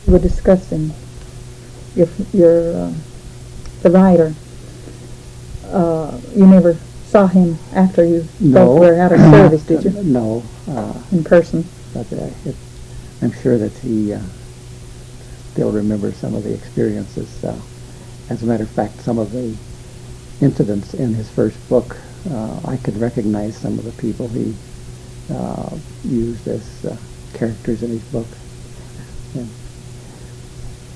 were discussing the writer, you never saw him after you both were out of service, did you? No. In person? But I'm sure that he still remembers some of the experiences. As a matter of fact, some of the incidents in his first book, I could recognize some of the people he used as characters in his book. And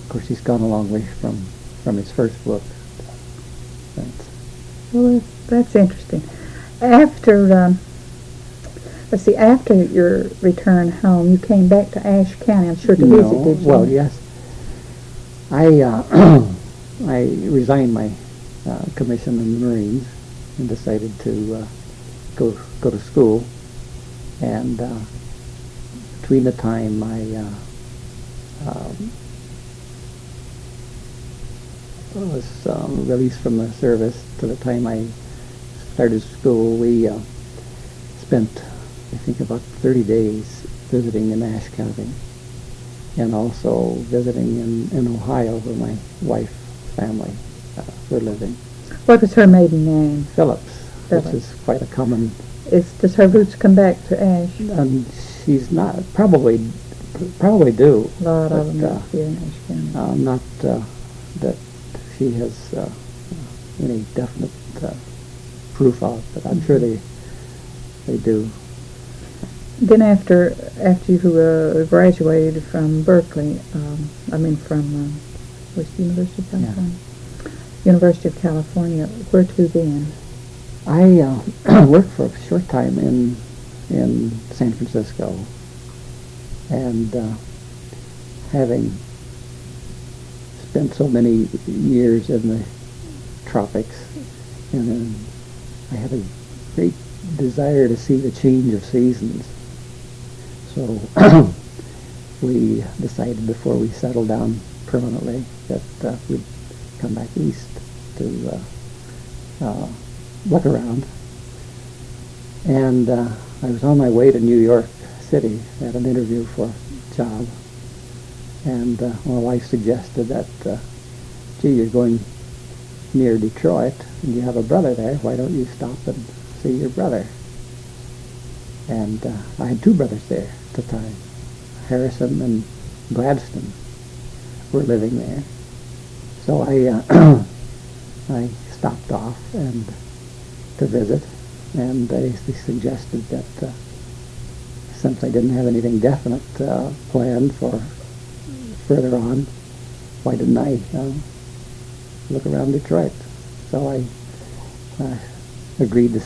of course, he's gone a long way from his first book. Well, that's interesting. After after your return home, you came back to Ashe County, I'm sure, to visit, did you? Well, yes. I I resigned my commission in the Marines and decided to go to school. And between the time I was released from the service to the time I started school, we spent, I think, about 30 days visiting in Ashe County, and also visiting in Ohio, where my wife's family were living. What was her maiden name? Phillips, which is quite a common. Does her roots come back to Ashe? She's not, probably do. A lot of them live here in Ashe County. Not that she has any definite proof of, but I'm sure they do. Then after you graduated from Berkeley, from where's the University of California? Yeah. University of California. Where to then? I worked for a short time in San Francisco, and having spent so many years in the tropics, and then I had a great desire to see the change of seasons. So we decided before we settled down permanently that we'd come back east to look around. And I was on my way to New York City at an interview for a job, and my wife suggested that, gee, you're going near Detroit, and you have a brother there, why don't you stop and see your brother? And I had two brothers there at the time. Harrison and Gladstone were living there. So I stopped off and to visit, and they suggested that since I didn't have anything definite planned for further on, why didn't I look around Detroit? So I agreed to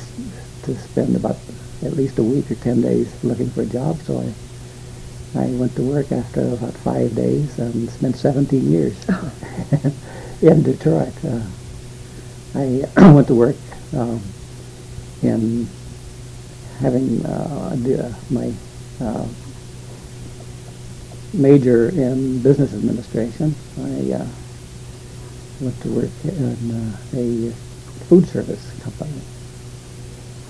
spend about at least a week or 10 days looking for a job. So I went to work after about 5 days and spent 17 years in Detroit. I went to work in having my major in business administration. I went to work in a food service company,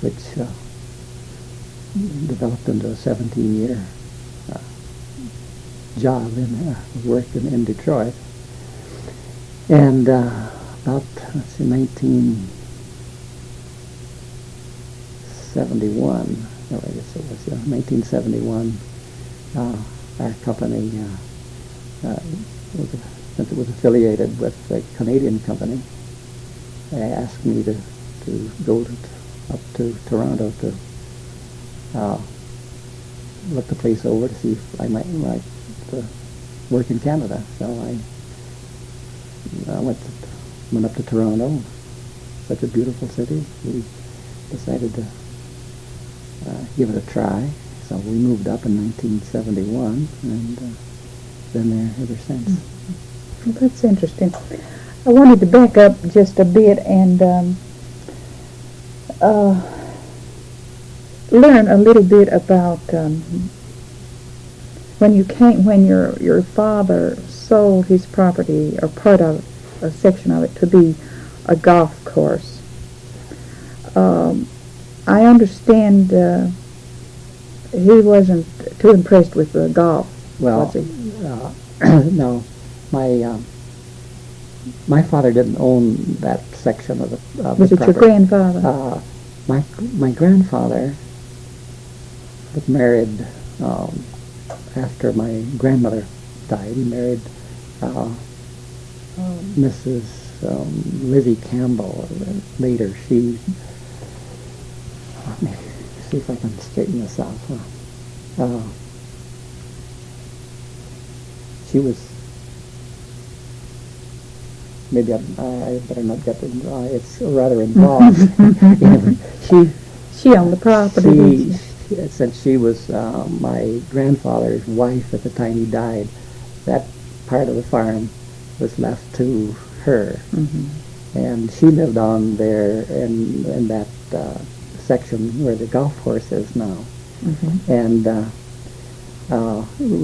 which developed into a 17-year job in work in Detroit. And about 1971, I guess it was 1971, our company, since it was affiliated with a Canadian company, they asked me to go up to Toronto to look the place over to see if I might like to work in Canada. So I went up to Toronto, such a beautiful city. We decided to give it a try. So we moved up in 1971 and been there ever since. Well, that's interesting. I wanted to back up just a bit and learn a little bit about when your father sold his property or part of a section of it to be a golf course. I understand he wasn't too impressed with the golf, well, was he? no, my father didn't own that section of the Was the it your property. grandfather? My grandfather was married after my grandmother died. He married Mrs. Lizzie Campbell. Later, let me see if I can straighten this out. She was, maybe I better not get it. It's rather involved. She owned the property, didn't she? Since she was my grandfather's wife at the time he died, that part of the farm was left to her. Mm-hmm. And she lived on there in that section where the golf course is now. Mm-hmm. And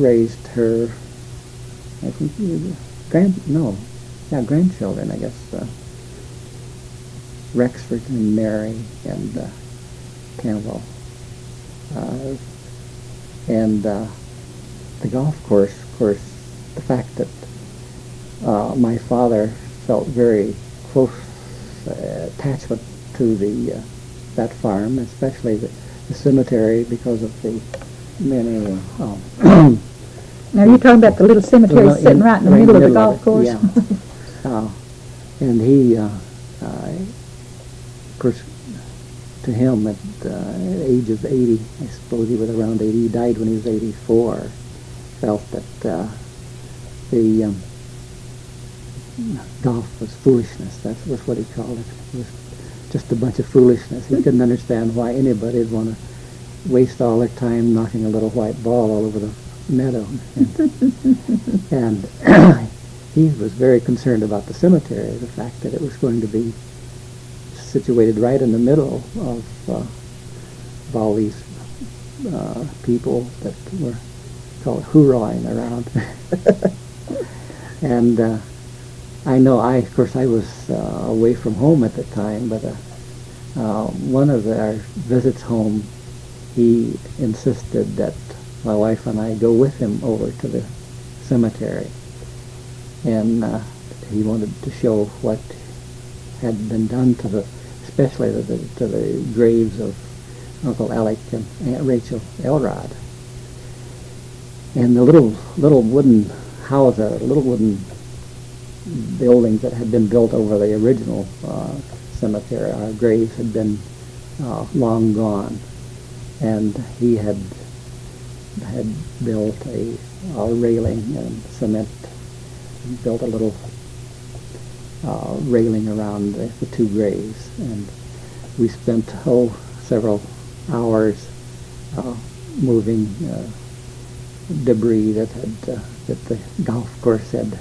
raised her, I think, grandchildren, I guess. Rexford and Mary and Campbell. And the golf course, of course, the fact that my father felt very close attachment to that farm, especially the cemetery, because of the many. Now you're talking about the little cemetery sitting right in the middle of the golf course? Yeah. And he, of course, to him at the age of 80, I suppose he was around 80, he died when he was 84, felt that the golf was foolishness. That was what he called it. It was just a bunch of foolishness. He couldn't understand why anybody would want to waste all their time knocking a little white ball all over the meadow. And he was very concerned about the cemetery, the fact that it was going to be situated right in the middle of all these people that were called hoorahing around. And I know, of course, I was away from home at the time, but one of our visits home, he insisted that my wife and I go with him over to the cemetery. And he wanted to show what had been done to especially to the graves of Uncle Alec and Aunt Rachel Elrod. And the little wooden houses, little wooden buildings that had been built over the original cemetery, our graves had been long gone, and he had built a railing and cement, built a little railing around the two graves, and we spent several hours moving debris that the golf course had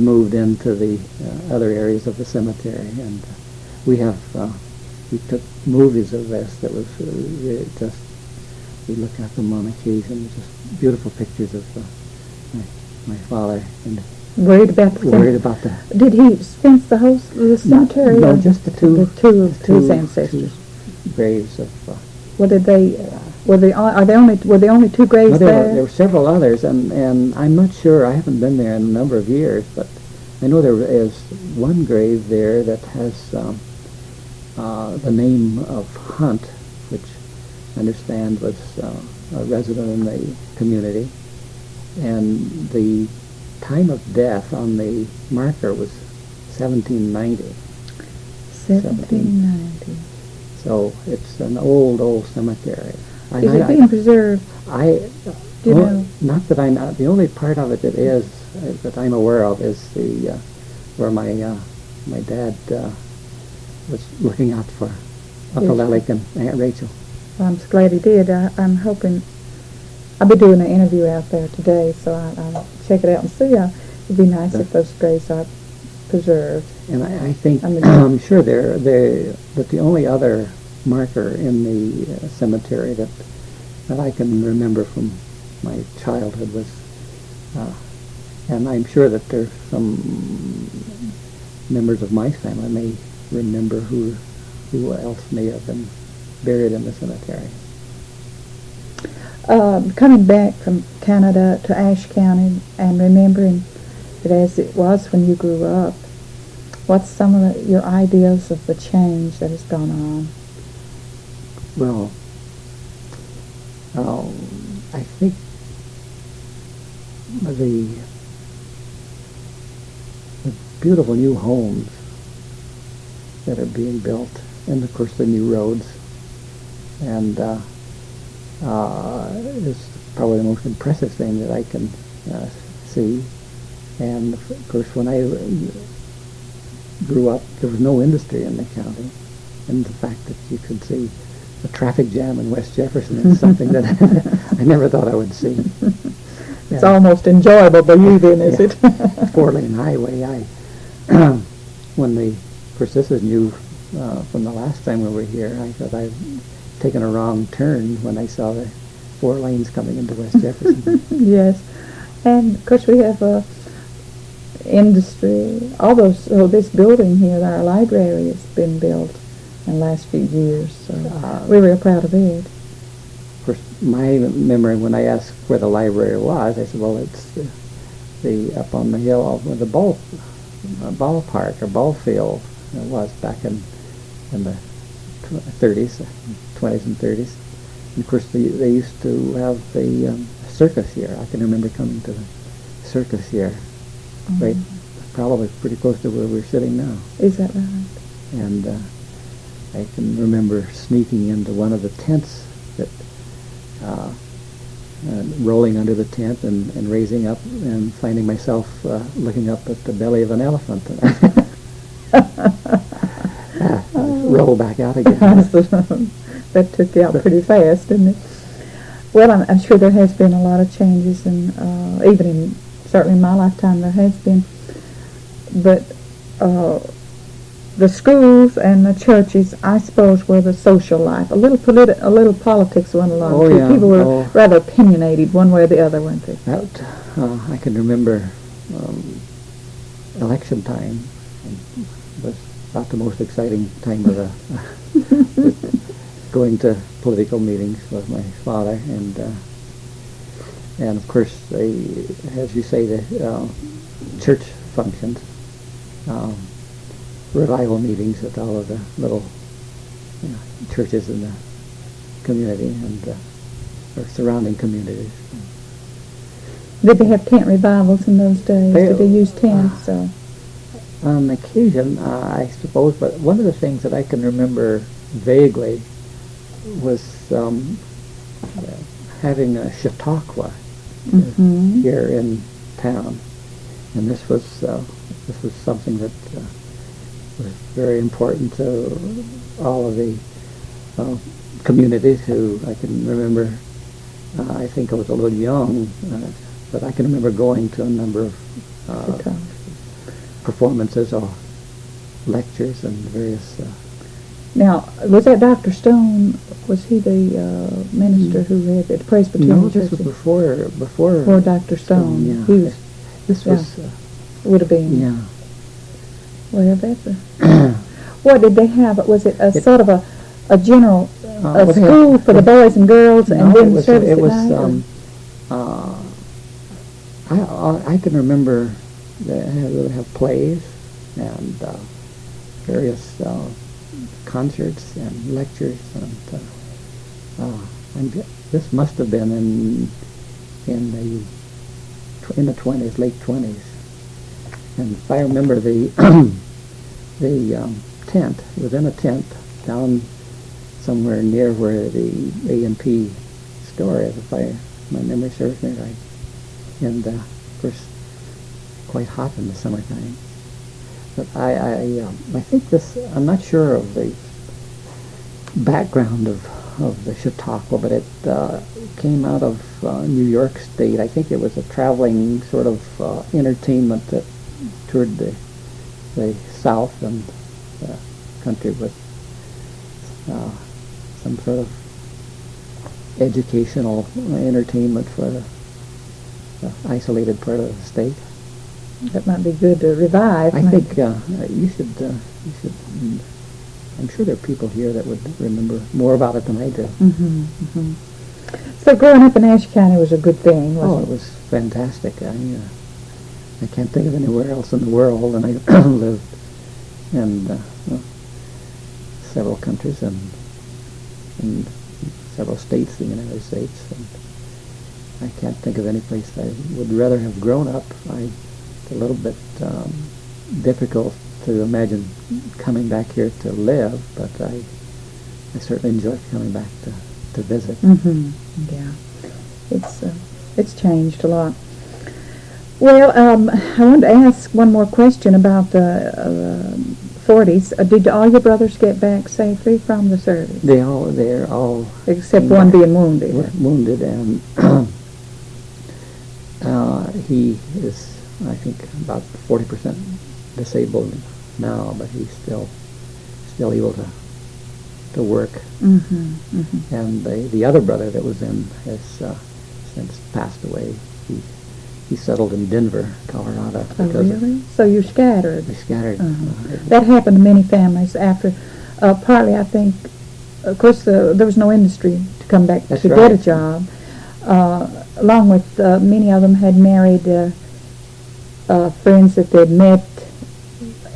moved into the other areas of the cemetery, and we took movies of this that was we look at them on occasion, just beautiful pictures of my father, and Worried about that. Did he fence the whole cemetery? No, just the two of his ancestors. Two graves of. Were the only two graves there were several others, and I'm not sure. I haven't been there in a number of years, but I know there is one grave there that has the name of Hunt, which I understand was a resident in the community, and the time of death on the marker was 1790. 1790. So it's an old cemetery. Is it being preserved? Not that I know. The only part of it that is that I'm aware of is where my dad was looking out for Uncle Alec and Aunt Rachel. Well, I'm just glad he did. I'm hoping. I'll be doing an interview out there today, so I'll check it out and see. It'd be nice if those graves are preserved. And I think I'm sure that the only other marker in the cemetery that I can remember from my childhood was, and I'm sure that there's some members of my family may remember who else may have been buried in the cemetery. Coming back from Canada to Ashe County and remembering it as it was when you grew up, what's some of your ideas of the change that has gone on? Well, I think the beautiful new homes that are being built, and of course the new roads, and is probably the most impressive thing that I can see. And of course, when I grew up, there was no industry in the county, and the fact that you could see a traffic jam in West Jefferson is something that I never thought I would see. It's almost enjoyable by you then, is it? 4-lane highway. When of course this is new from the last time we were here, I thought I'd taken a wrong turn when I saw the 4 lanes coming into West Jefferson. Yes, and of course we have industry. So this building here, our library, has been built in the last few years, so we're real proud of it. Of course, my memory when I asked where the library was, I said, well, it's the up on the hill where the ballpark or ball field was back in the 30s, 20s and 30s. And of course, they used to have the circus here. I can remember coming to the circus here, right, probably pretty close to where we're sitting now. Is that right? And I can remember sneaking into one of the tents that rolling under the tent and raising up and finding myself looking up at the belly of an elephant. Roll back out again. That took you out pretty fast, didn't it? Well, I'm sure there has been a lot of changes, and certainly in my lifetime there has been. But the schools and the churches, I suppose, were the social life. A little politics went along too. Yeah. People were rather opinionated, one way or the other, weren't they? That I can remember. Election time was about the most exciting time of the going to political meetings with my father, and of course, as you say, the church functions, revival meetings at all of the little churches in the community and or surrounding communities. Did they have tent revivals in those days? Did they use tents? On occasion, I suppose, but one of the things that I can remember vaguely was having a Chautauqua here in town, and this was something that was very important to all of the communities who I can remember. I think I was a little young, but I can remember going to a number of performances or lectures and various. Now, was that Dr. Stone? Was he the minister who had the Presbyterian No, this Church? was before Dr. Stone. Yeah. He was, this was would have been. Yeah. Well, that's what did they have? Was it a sort of a general school for the boys and girls, and then service at night? I can remember they have plays and various concerts and lectures, and this must have been in the 20s, late 20s. And if I remember the tent, it was in a tent down somewhere near where the A&P store is, if my memory serves me right. And of course, quite hot in the summertime. But I think this, I'm not sure of the background of the Chautauqua, but it came out of New York State. I think it was a traveling sort of entertainment that toured the South and the country with some sort of educational entertainment for the isolated part of the state. That might be good to revive. I think you should. I'm sure there are people here that would remember more about it than I do. So growing up in Ashe County was a good thing, Oh, wasn't it was fantastic. I can't think of anywhere else in the world, and I lived in well, several countries and in several states in the United States, and I can't think of any place I would rather have grown up. It's a little bit difficult to imagine coming back here to live, but I certainly enjoy coming back to visit. Mm-hmm. Yeah. It's changed a lot. Well, I wanted to ask one more question about the 40s. Did all your brothers get back safely from the service? They're all Except came one back being wounded. wounded, and he is, I think, about 40% disabled now, but he's still able to work. Mm-hmm. Mm-hmm. And the other brother that was in has since passed away. He settled in Denver, Colorado. Oh, really? So you're scattered. They scattered. That happened to many families after, partly I think, of course there was no industry to come back That's to right. get a job. Along with many of them had married friends that they'd met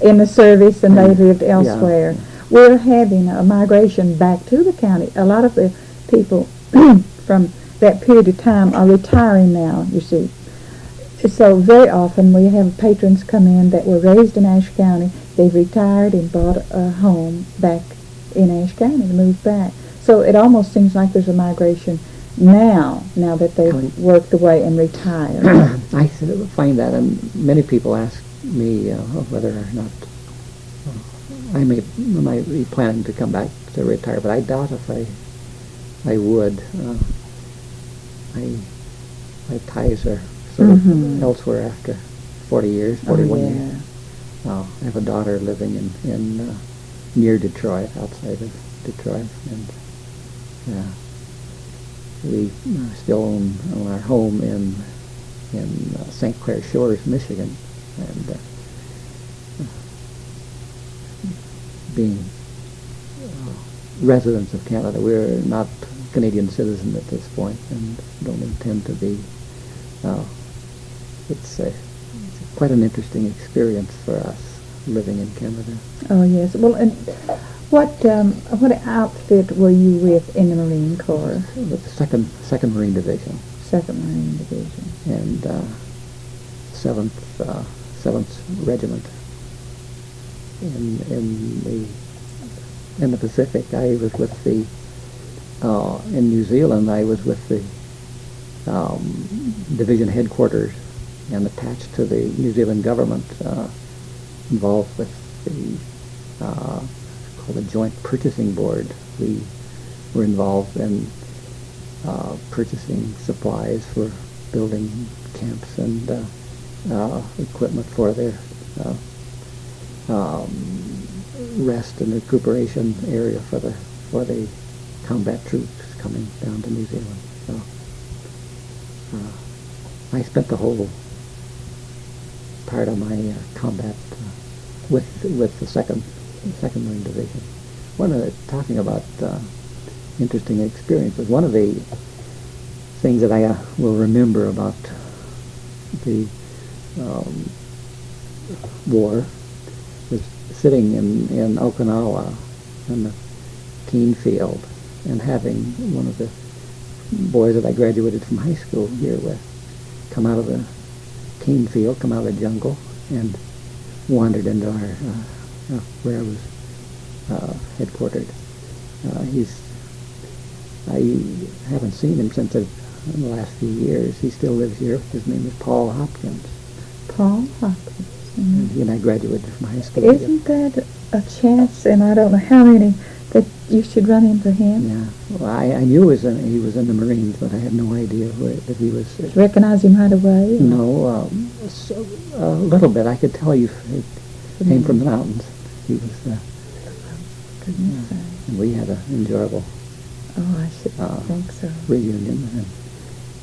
in the service and they lived elsewhere. We're having a migration back to the county. A lot of the people from that period of time are retiring now, you see. So very often we have patrons come in that were raised in Ashe County. They've retired and bought a home back in Ashe County and moved back. So it almost seems like there's a migration now that they've worked away and retired. I find that, and many people ask me whether or not I might be planning to come back to retire, but I doubt if I would. My ties are sort of elsewhere after 40 years, 41 years. I have a daughter living in near Detroit, outside of Detroit, and we still own our home in St. Clair Shores, Michigan, and being residents of Canada, we're not Canadian citizens at this point, and don't intend to be. It's quite an interesting experience for us living in Canada. Oh yes. Well, and what outfit were you with in the Marine Corps? With the Second Marine Division. Second Marine Division. And Seventh Regiment. In the Pacific, I was with the in New Zealand. I was with the division headquarters and attached to the New Zealand government, involved with the called the Joint Purchasing Board. We were involved in purchasing supplies for building camps and equipment for their rest and recuperation area for the combat troops coming down to New Zealand. So I spent the whole part of my combat with the Second Marine Division. Talking about interesting experiences. One of the things that I will remember about the war was sitting in Okinawa in the Keene Field and having one of the boys that I graduated from high school here with come out of the Keene Field, come out of the jungle, and wandered into our where I was headquartered. I haven't seen him since in the last few years. He still lives here. His name is Paul Hopkins. Paul Hopkins. And he and I graduated from high school. Isn't that a chance, and I don't know how many, that you should run into him? Yeah. Well, I knew he was in the Marines, but I had no idea that he was. Recognize him right away? No, a little bit. I could tell you he came from the mountains. He was. And we had an enjoyable. Oh, I should think so. Reunion, and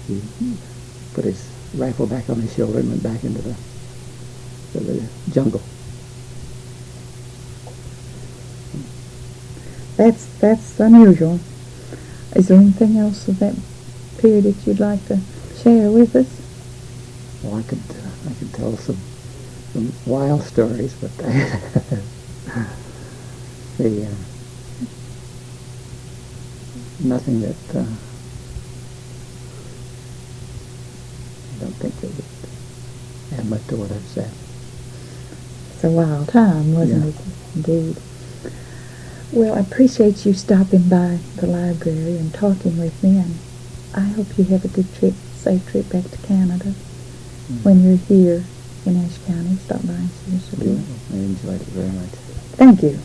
he put his rifle back on his shoulder and went back into the jungle. That's unusual. Is there anything else of that period that you'd like to share with us? Well, I could tell some wild stories, but nothing that I don't think it would add much to what I've said. It's a wild time, wasn't Yeah. it? Indeed. Well, I appreciate you stopping by the library and talking with me, and I hope you have a good trip, safe trip back to Canada. When you're here in Ashe County, stop by and see us again. I enjoyed it very much. Thank you.